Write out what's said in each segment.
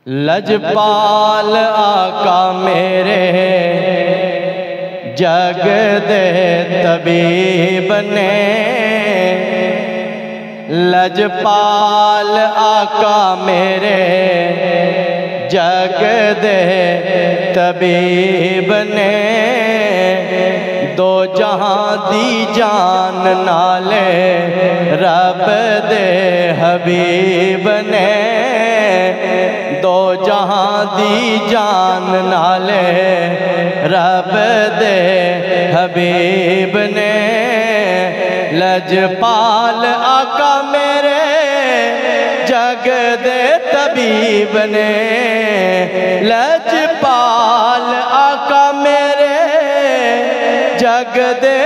लजपाल आका मेरे जग दे तबीब ने, लजपाल आका मेरे जग दे तबीब ने, दो जहां दी जान नाले रब दे हबीब ने, दो जहां दी जान नाले रब दे हबीब ने। लजपाल आका मेरे जग दे तबीब ने, लजपाल आका मेरे जग दे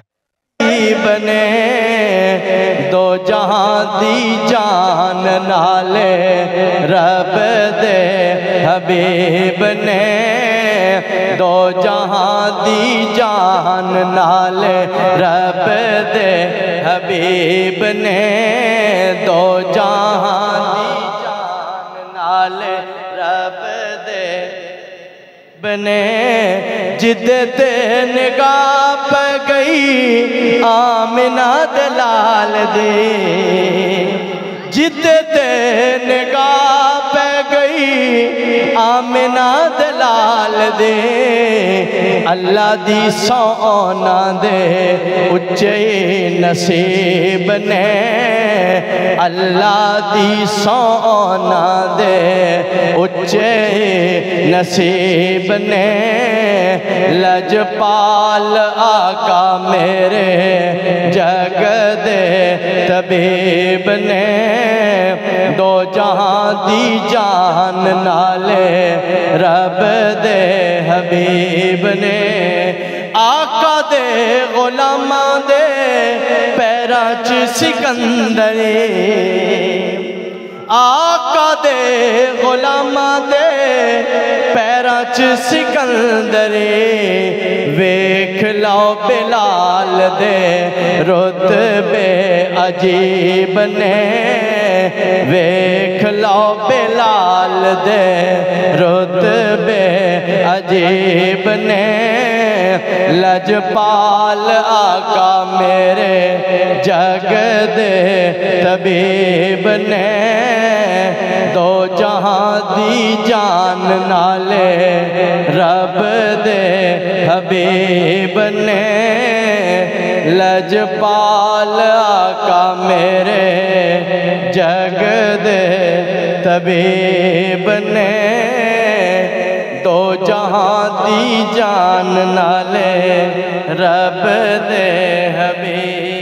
तबीब ने, दो जहां दी जान नाले रब दे हबीब ने, दो जहां दी जान नाले रब दे हबीब ने, दो जहां दी जान नाले रब दे बने। जिदे ते निगाह पे गई आमिना दलाल दे, जिदे ते निगाह पे गई आमिना दलाल दे, अल्लाह दी सोना दे उच्चे नसीब ने, अल्लाह दी सोना दे उच्चे नसीब ने। लजपाल आका मेरे जग दे तबीब ने, दो जहां दी जान नाले रब दे हबीब ने। आका दे गुलामां दे पैरां च सिकंदरे, आका दे गुलामां दे पैरां च सिकंदरे, वेख लो बिलाल दे रुतबे अजीब ने, वेख लो बिलाल दे रुतबे अजीब ने। लजपाल आका मेरे जग दे तबीब ने, दो जहां दी जान नाले रब दे हबीब ने। लजपाल आका मेरे जग दे तबीब ने, दो जहां दी जान नाले रब दे हबीब।